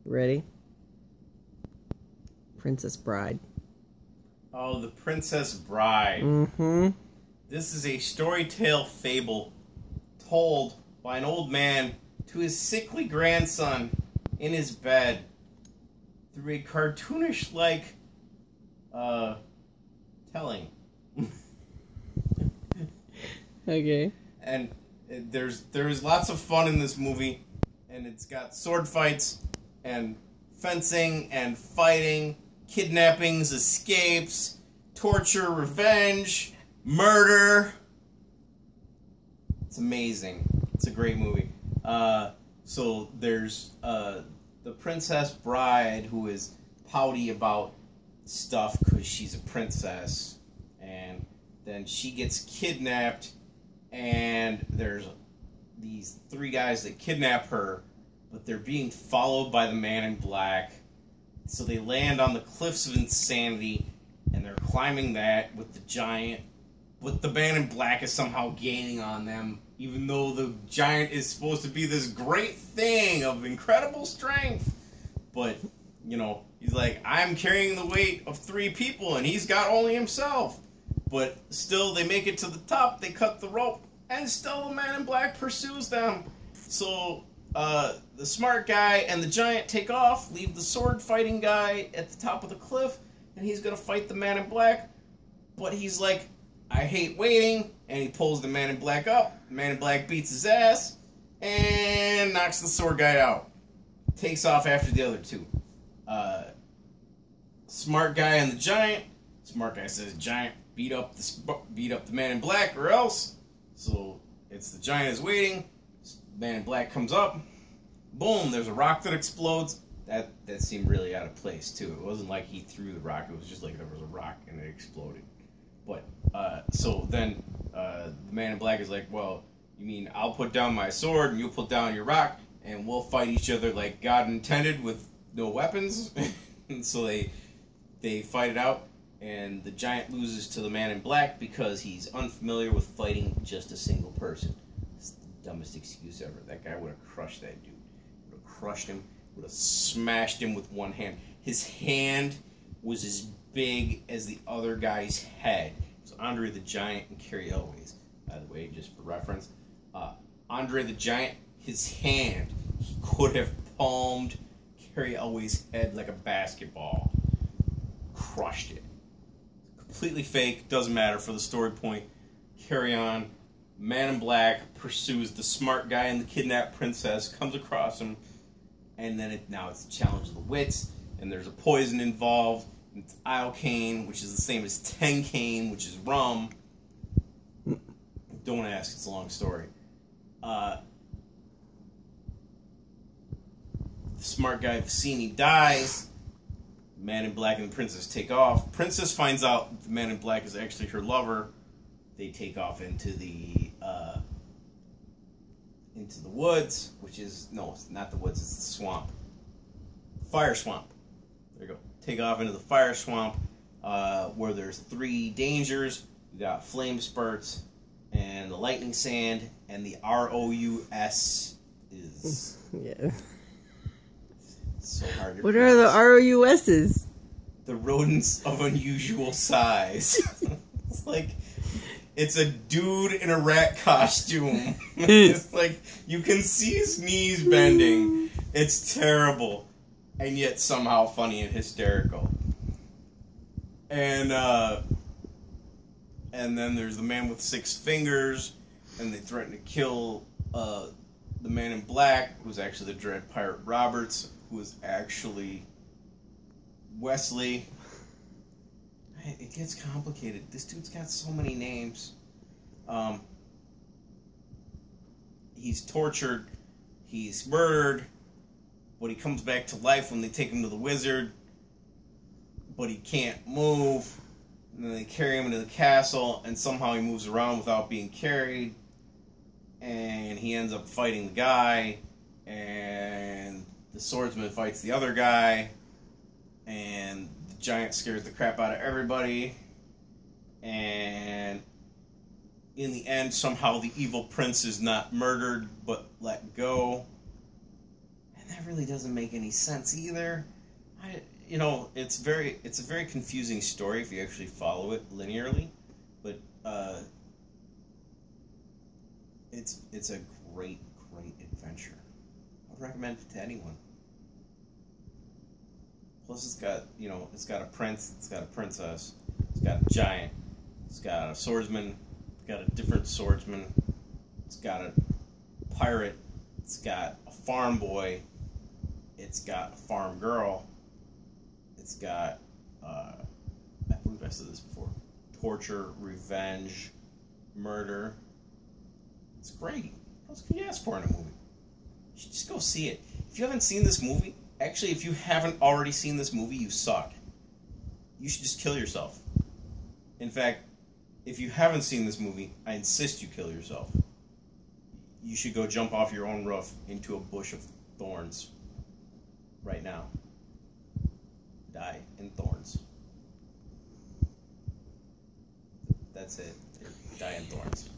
Ready? Princess Bride. Oh, The Princess Bride. Mm-hmm. This is a story tale fable told by an old man to his sickly grandson in his bed through a cartoonish-like telling. Okay. And there's lots of fun in this movie, and it's got sword fights and fencing and fighting, kidnappings, escapes, torture, revenge, murder. It's amazing. It's a great movie. So there's the Princess Bride, who is pouty about stuff because she's a princess, and then she gets kidnapped, and there's these three guys that kidnap her, but they're being followed by the Man in Black. So they land on the cliffs of insanity, and they're climbing that with the giant. But the Man in Black is somehow gaining on them, even though the giant is supposed to be this great thing of incredible strength. But, you know, he's like, I'm carrying the weight of 3 people, and he's got only himself. But still, they make it to the top, they cut the rope, and still the Man in Black pursues them. So, the smart guy and the giant take off, leave the sword-fighting guy at the top of the cliff, and he's gonna fight the Man in Black. But he's like, I hate waiting, and he pulls the Man in Black up. The Man in Black beats his ass, and knocks the sword guy out. Takes off after the other 2. Smart guy and the giant. Smart guy says, giant, beat up the Man in Black, or else. So it's the giant is waiting. Man in Black comes up. Boom! There's a rock that explodes. That seemed really out of place too. It wasn't like he threw the rock. It was just like there was a rock and it exploded. But so then the Man in Black is like, well, you mean I'll put down my sword and you'll put down your rock and we'll fight each other like God intended with no weapons? And so they fight it out, and the giant loses to the Man in Black because he's unfamiliar with fighting just a single person. It's the dumbest excuse ever. That guy would have crushed that dude. Would have crushed him. Would have smashed him with one hand. His hand was as big as the other guy's head. It was Andre the Giant and Carrie Elways, by the way, just for reference. Andre the Giant, his hand, he could have palmed Carrie Elways' head like a basketball. Crushed it. Completely fake, doesn't matter for the story point. Carry on. Man in Black pursues the smart guy and the kidnapped princess, comes across him, and then now it's a challenge of the wits, and there's a poison involved. It's iocane, which is the same as tencane, which is rum. Don't ask, it's a long story. The smart guy Vicini dies. Man in Black and the princess take off. Princess finds out the Man in Black is actually her lover. They take off into the woods, which is, no, it's not the woods, it's the swamp. Fire swamp. There you go. Take off into the fire swamp, where there's 3 dangers. You got flame spurts, and the lightning sand, and the ROUS is... Yeah. So hard to What are the ROUSs? The rodents of unusual size. It's like, it's a dude in a rat costume. It's like, you can see his knees bending. It's terrible. And yet somehow funny and hysterical. And then there's the Man with 6 fingers, and they threaten to kill the Man in Black, who's actually the Dread Pirate Roberts, who is actually Wesley. It gets complicated. This dude's got so many names. He's tortured, he's murdered, but he comes back to life when they take him to the wizard, but he can't move. And then they carry him into the castle, and somehow he moves around without being carried, and he ends up fighting the guy, and the swordsman fights the other guy, and the giant scares the crap out of everybody, and in the end, somehow the evil prince is not murdered, but let go. And that that really doesn't make any sense either. It's a very confusing story if you actually follow it linearly, but it's a great adventure. I would recommend it to anyone. Plus, it's got a prince, it's got a princess, it's got a giant, it's got a swordsman, it's got a different swordsman, it's got a pirate, it's got a farm boy, it's got a farm girl, it's got, I believe I said this before, torture, revenge, murder. It's great. What else can you ask for in a movie? You should just go see it. If you haven't seen this movie, actually, if you haven't already seen this movie, you suck. You should just kill yourself. In fact, if you haven't seen this movie, I insist you kill yourself. You should go jump off your own roof into a bush of thorns right now. Die in thorns. That's it. Die in thorns.